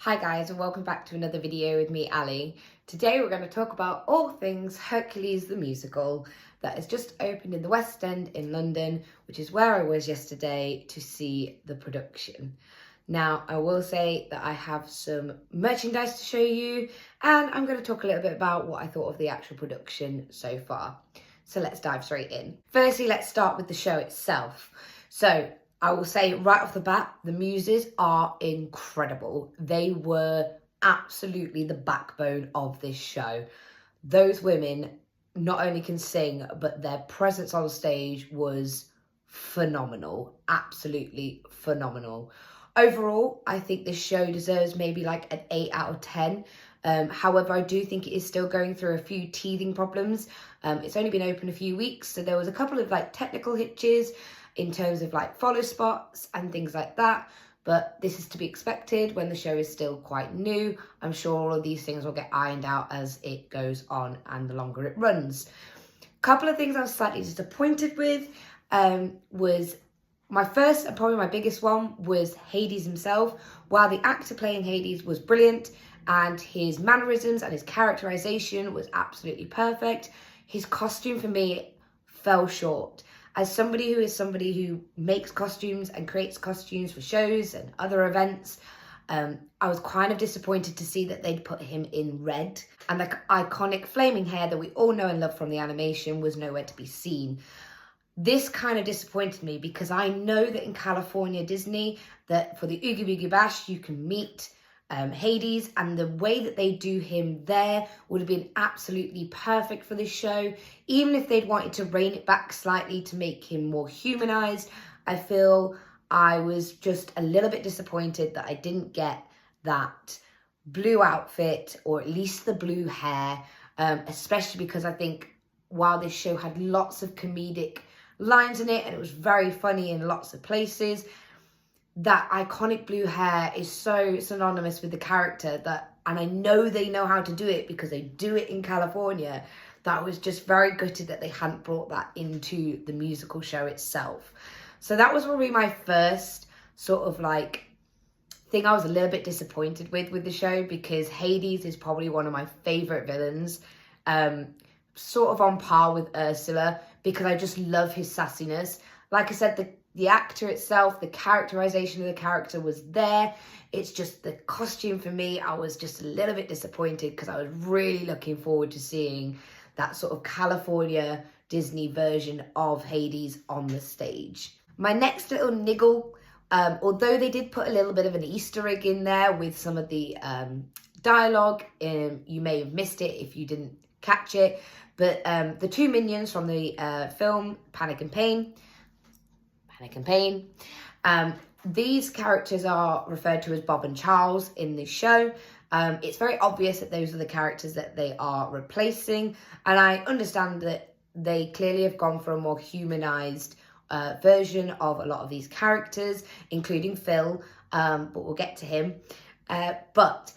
Hi guys, and welcome back to another video with me, Ali. Today we're going to talk about all things Hercules the musical that has just opened in the West End in London, which is where I was yesterday to see the production. Now, I will say that I have some merchandise to show you, and I'm going to talk a little bit about what I thought of the actual production so far. So let's dive straight in. Firstly, let's start with the show itself. So I will say right off the bat, the muses are incredible. They were absolutely the backbone of this show. Those women not only can sing, but their presence on stage was phenomenal. Absolutely phenomenal. Overall, I think this show deserves maybe like an 8 out of 10. However, I do think it is still going through a few teething problems. It's only been open a few weeks, so there was a couple of like technical hitches in terms of like follow spots and things like that. But this is to be expected when the show is still quite new. I'm sure all of these things will get ironed out as it goes on and the longer it runs. A couple of things I was slightly disappointed with was my first and probably my biggest one was Hades himself. While the actor playing Hades was brilliant and his mannerisms and his characterization was absolutely perfect, his costume for me fell short. As somebody who makes costumes and creates costumes for shows and other events, I was kind of disappointed to see that they'd put him in red. And the iconic flaming hair that we all know and love from the animation was nowhere to be seen. This kind of disappointed me because I know that in California Disney, that for the Oogie Boogie Bash, you can meet Hades, and the way that they do him there would have been absolutely perfect for this show. Even if they'd wanted to rein it back slightly to make him more humanized, I feel I was just a little bit disappointed that I didn't get that blue outfit or at least the blue hair, especially because I think while this show had lots of comedic lines in it and it was very funny in lots of places, that iconic blue hair is so synonymous with the character and I know they know how to do it because they do it in California, that I was just very gutted that they hadn't brought that into the musical show itself. So that was probably my first sort of like thing I was a little bit disappointed with the show, because Hades is probably one of my favorite villains, sort of on par with Ursula, because I just love his sassiness. Like I said, the actor itself, the characterization of the character was there. It's just the costume for me, I was just a little bit disappointed because I was really looking forward to seeing that sort of California Disney version of Hades on the stage. My next little niggle, although they did put a little bit of an Easter egg in there with some of the dialogue, you may have missed it if you didn't catch it, but the two minions from the film Panic and Pain, these characters are referred to as Bob and Charles in this show. It's very obvious that those are the characters that they are replacing, and I understand that they clearly have gone for a more humanized version of a lot of these characters, including Phil, but we'll get to him. But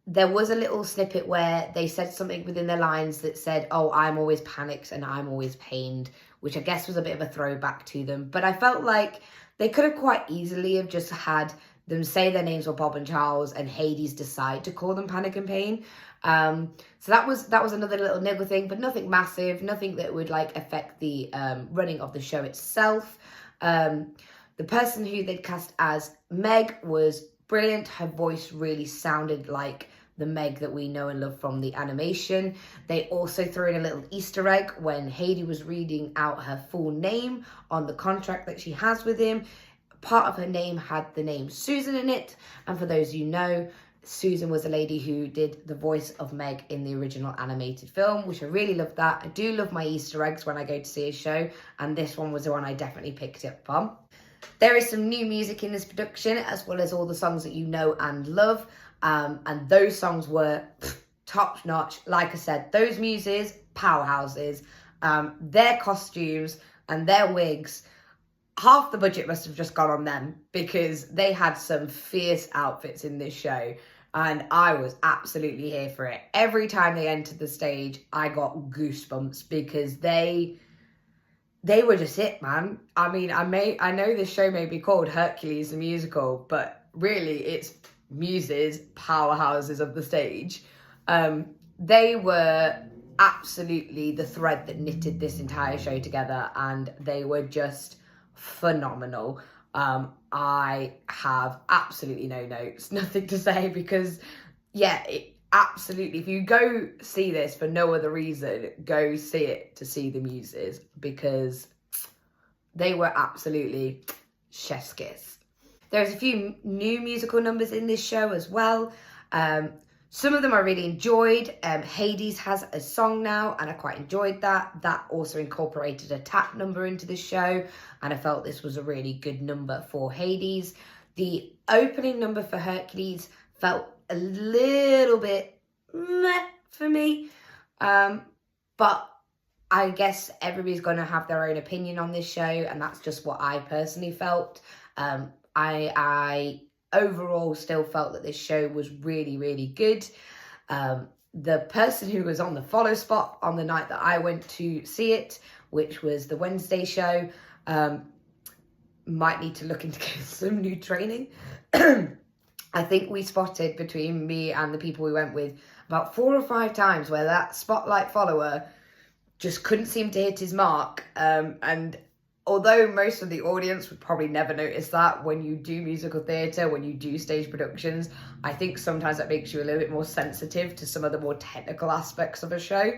there was a little snippet where they said something within their lines that said, "Oh, I'm always panicked and I'm always pained," which I guess was a bit of a throwback to them. But I felt like they could have quite easily have just had them say their names were Bob and Charles and Hades decide to call them Panic and Pain. So that was another little niggle thing, but nothing massive, nothing that would like affect the running of the show itself. The person who they'd cast as Meg was brilliant. Her voice really sounded like the Meg that we know and love from the animation. They also threw in a little Easter egg when Hades was reading out her full name on the contract that she has with him. Part of her name had the name Susan in it, and for those you know, Susan was a lady who did the voice of Meg in the original animated film, which I really love that. I do love my Easter eggs when I go to see a show, and this one was the one I definitely picked up on. There is some new music in this production, as well as all the songs that you know and love. And those songs were top notch. Like I said, those muses, powerhouses, their costumes and their wigs, half the budget must have just gone on them, because they had some fierce outfits in this show. And I was absolutely here for it. Every time they entered the stage, I got goosebumps because they were just it, man. I mean, I know this show may be called Hercules the musical, but really it's muses, powerhouses of the stage. They were absolutely the thread that knitted this entire show together, and they were just phenomenal. I have absolutely no notes, nothing to say, because yeah, absolutely, if you go see this for no other reason, go see it to see the muses, because they were absolutely chef's kiss. There's a few new musical numbers in this show as well. Some of them I really enjoyed. Hades has a song now, and I quite enjoyed that. That also incorporated a tap number into the show, and I felt this was a really good number for Hades. The opening number for Hercules felt a little bit meh for me, but I guess everybody's going to have their own opinion on this show, and that's just what I personally felt. I overall still felt that this show was really, really good. The person who was on the follow spot on the night that I went to see it, which was the Wednesday show, might need to look into getting some new training. I think we spotted, between me and the people we went with, about 4 or 5 times where that spotlight follower just couldn't seem to hit his mark. And although most of the audience would probably never notice that when you do musical theatre, when you do stage productions, I think sometimes that makes you a little bit more sensitive to some of the more technical aspects of a show.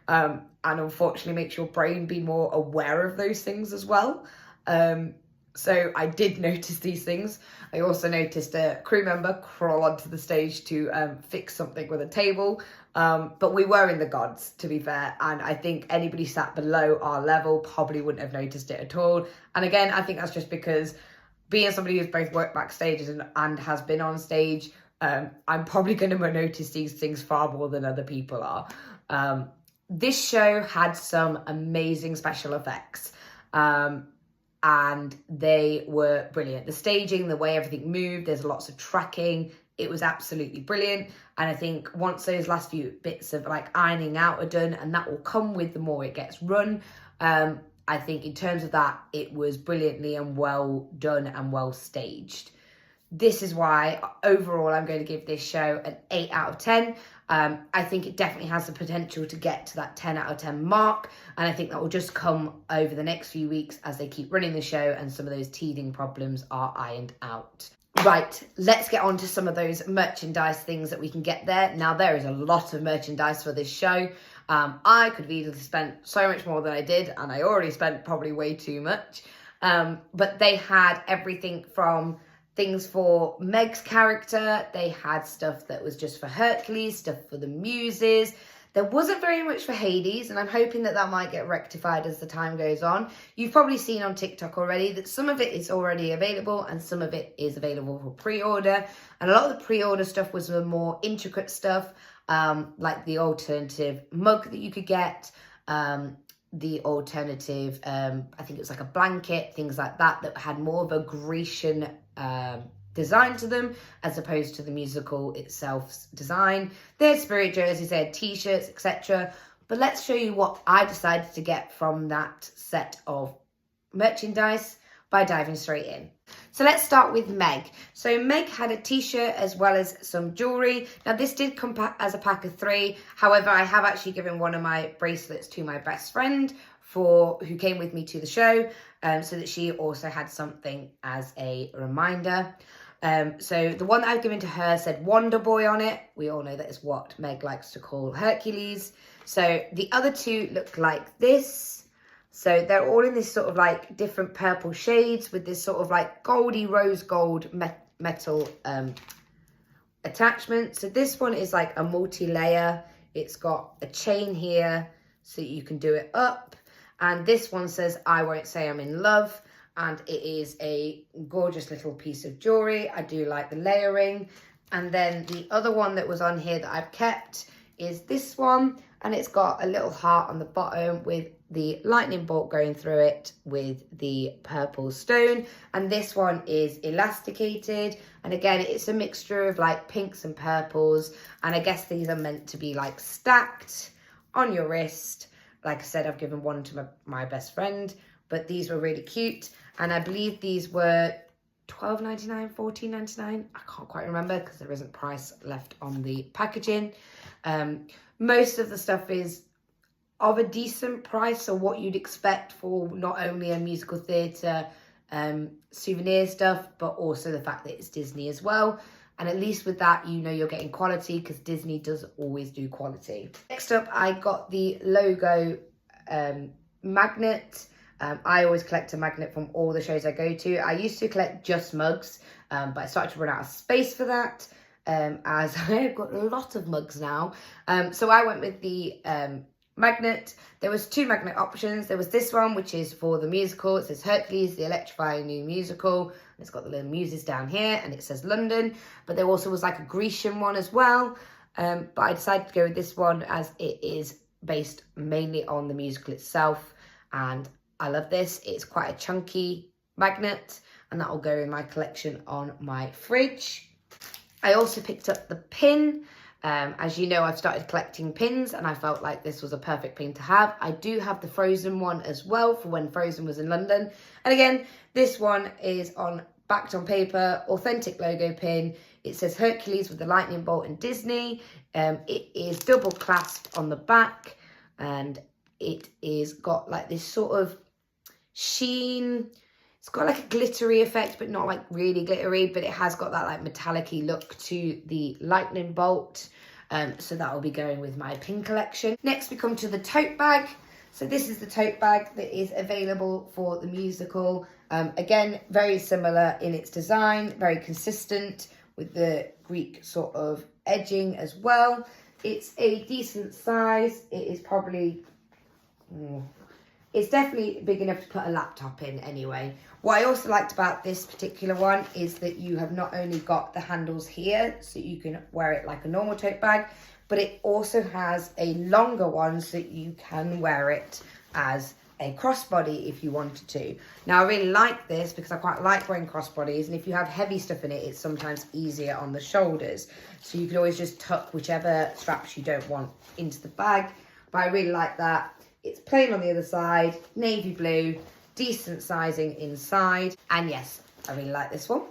And unfortunately makes your brain be more aware of those things as well. So I did notice these things. I also noticed a crew member crawl onto the stage to fix something with a table. But we were in the gods, to be fair. And I think anybody sat below our level probably wouldn't have noticed it at all. And again, I think that's just because being somebody who's both worked backstage and has been on stage, I'm probably going to notice these things far more than other people are. This show had some amazing special effects. And they were brilliant. The staging, the way everything moved, there's lots of tracking. It was absolutely brilliant. And I think once those last few bits of like ironing out are done, and that will come with the more it gets run, I think in terms of that, it was brilliantly and well done and well staged. This is why overall I'm going to give this show an 8 out of 10. I think it definitely has the potential to get to that 10 out of 10 mark. And I think that will just come over the next few weeks as they keep running the show and some of those teething problems are ironed out. Right, let's get on to some of those merchandise things that we can get there. Now, there is a lot of merchandise for this show. I could have easily spent so much more than I did, and I already spent probably way too much. But they had everything from things for Meg's character. They had stuff that was just for Hercules, stuff for the muses. There wasn't very much for Hades, and I'm hoping that that might get rectified as the time goes on. You've probably seen on TikTok already that some of it is already available and some of it is available for pre-order. And a lot of the pre-order stuff was the more intricate stuff, like the alternative mug that you could get, the alternative, I think it was like a blanket, things like that, that had more of a Grecian design to them as opposed to the musical itself's design. They had spirit jerseys, they had t-shirts, etc. But let's show you what I decided to get from that set of merchandise by diving straight in. So let's start with Meg. So Meg had a t-shirt as well as some jewellery. Now this did come as a pack of 3. However, I have actually given one of my bracelets to my best friend who came with me to the show, so that she also had something as a reminder. So the one that I've given to her said Wonder Boy on it. We all know that is what Meg likes to call Hercules. So the other 2 look like this. So they're all in this sort of like different purple shades with this sort of like goldy rose gold metal attachment. So this one is like a multi-layer. It's got a chain here so you can do it up. And this one says, I won't say I'm in love. And it is a gorgeous little piece of jewellery. I do like the layering. And then the other one that was on here that I've kept is this one. And it's got a little heart on the bottom with the lightning bolt going through it with the purple stone. And this one is elasticated. And again, it's a mixture of like pinks and purples. And I guess these are meant to be like stacked on your wrist. Like I said, I've given one to my best friend, but these were really cute. And I believe these were $12.99, $14.99. I can't quite remember because there isn't price left on the packaging. Most of the stuff is of a decent price, so what you'd expect for not only a musical theatre souvenir stuff, but also the fact that it's Disney as well. And at least with that, you know you're getting quality, because Disney does always do quality. Next up, I got the logo magnet. I always collect a magnet from all the shows I go to. I used to collect just mugs, but I started to run out of space for that, as I've got a lot of mugs now. So I went with the magnet. There was two magnet options. There was this one, which is for the musical. It says Hercules, the electrifying new musical. It's got the little muses down here, and it says London. But there also was like a Grecian one as well. But I decided to go with this one as it is based mainly on the musical itself. And I love this. It's quite a chunky magnet, and that will go in my collection on my fridge. I also picked up the pin. As you know, I've started collecting pins, and I felt like this was a perfect pin to have. I do have the Frozen one as well for when Frozen was in London. And again, this one is backed on paper, authentic logo pin. It says Hercules with the lightning bolt and Disney. It is double clasped on the back, and it is got like this sort of sheen. It's got like a glittery effect, but not like really glittery, but it has got that like metallic-y look to the lightning bolt. So that will be going with my pin collection. Next, we come to the tote bag. So this is the tote bag that is available for the musical. Again, very similar in its design, very consistent with the Greek sort of edging as well. It's a decent size. It is probably... it's definitely big enough to put a laptop in anyway. What I also liked about this particular one is that you have not only got the handles here, so you can wear it like a normal tote bag, but it also has a longer one so you can wear it as a crossbody if you wanted to. Now, I really like this because I quite like wearing crossbodies, and if you have heavy stuff in it, it's sometimes easier on the shoulders. So you can always just tuck whichever straps you don't want into the bag. But I really like that. It's plain on the other side, navy blue, decent sizing inside. And yes, I really like this one.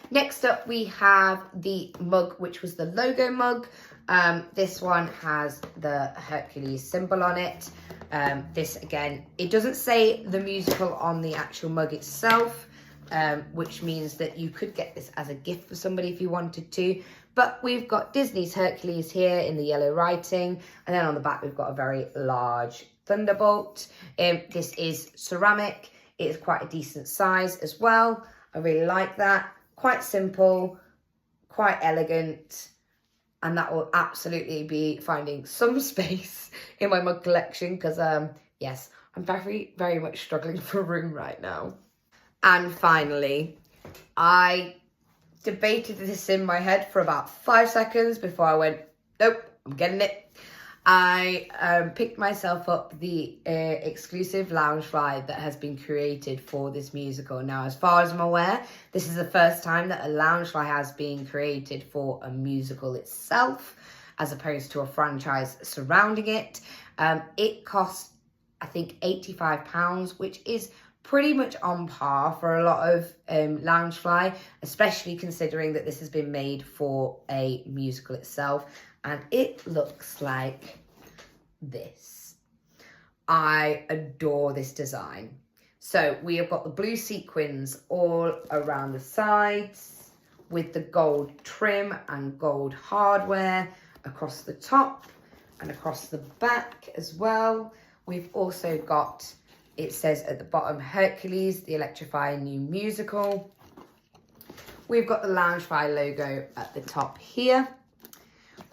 Next up, we have the mug, which was the logo mug. This one has the Hercules symbol on it. This, again, it doesn't say the musical on the actual mug itself, which means that you could get this as a gift for somebody if you wanted to. But we've got Disney's Hercules here in the yellow writing. And then on the back, we've got a very large Thunderbolt. This is ceramic. It is quite a decent size as well. I really like that. Quite simple, quite elegant, and that will absolutely be finding some space in my mug collection because, yes, I'm very, very much struggling for room right now. And finally, I debated this in my head for about 5 seconds before I went, nope, I'm getting it. I picked myself up the exclusive loungefly that has been created for this musical. Now, as far as I'm aware, this is the first time that a loungefly has been created for a musical itself, as opposed to a franchise surrounding it. It costs, I think, £85, which is pretty much on par for a lot of loungefly, especially considering that this has been made for a musical itself. And it looks like this. I adore this design. So we have got the blue sequins all around the sides with the gold trim and gold hardware across the top and across the back as well. We've also got, it says at the bottom, Hercules, the electrifying new musical. We've got the Loungefly logo at the top here.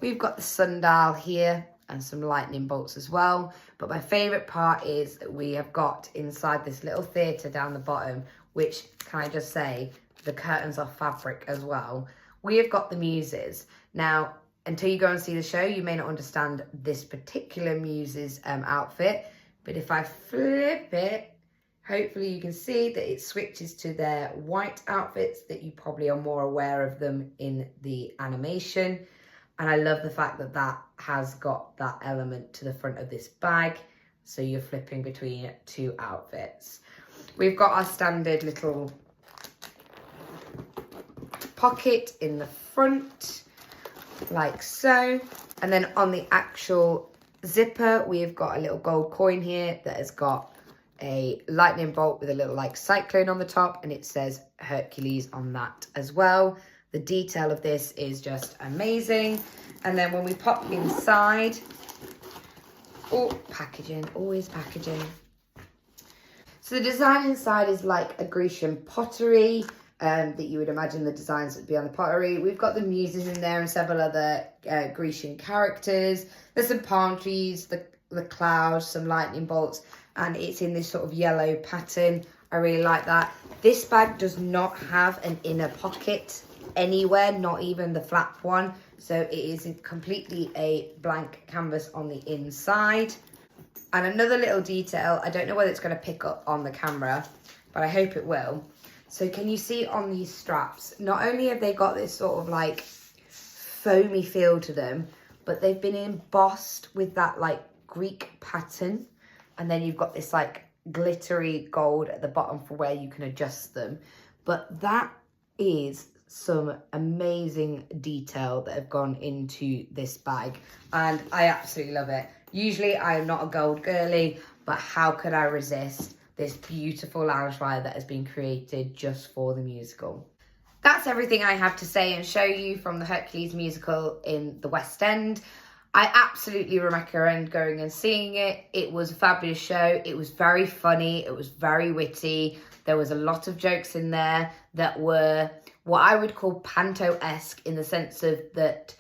We've got the sundial here and some lightning bolts as well. But my favourite part is that we have got inside this little theatre down the bottom, which, can I just say, the curtains are fabric as well. We have got the muses. Now, until you go and see the show, you may not understand this particular muse's outfit. But if I flip it, hopefully you can see that it switches to their white outfits, that you probably are more aware of them in the animation. And I love the fact that that has got that element to the front of this bag. So you're flipping between two outfits. We've got our standard little pocket in the front, like so. And then on the actual zipper, we've got a little gold coin here that has got a lightning bolt with a little like cyclone on the top, and it says Hercules on that as well. The detail of this is just amazing. And then when we pop inside, oh, packaging, always packaging. So the design inside is like a Grecian pottery, that you would imagine the designs would be on the pottery. We've got the muses in there and several other Grecian characters. There's some palm trees, the clouds, some lightning bolts, and it's in this sort of yellow pattern. I really like that. This bag does not have an inner pocket anywhere, not even the flap one. So it is completely a blank canvas on the inside. And another little detail, I don't know whether it's going to pick up on the camera, but I hope it will. So can you see on these straps, not only have they got this sort of like foamy feel to them, but they've been embossed with that like Greek pattern. And then you've got this like glittery gold at the bottom for where you can adjust them. But that is some amazing detail that have gone into this bag, and I absolutely love it. Usually I am not a gold girly, but how could I resist this beautiful loungewear that has been created just for the musical? That's everything I have to say and show you from the Hercules musical in the West End. I absolutely recommend going and seeing it. It was a fabulous show. It was very funny. It was very witty. There was a lot of jokes in there that were what I would call panto-esque, in the sense of that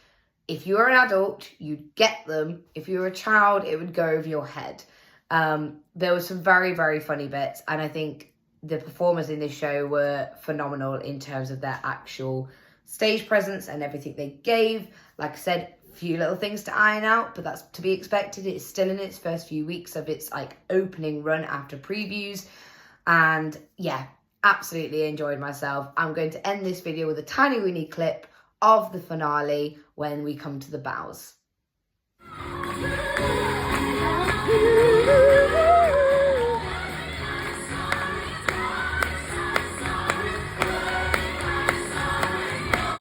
if you were an adult, you'd get them. If you were a child, it would go over your head. There were some very, very funny bits, and I think the performers in this show were phenomenal in terms of their actual stage presence and everything they gave. Like I said, few little things to iron out, but that's to be expected. It's still in its first few weeks of its like opening run after previews, and yeah, absolutely enjoyed myself. I'm going to end this video with a tiny weeny clip of the finale when we come to the bows.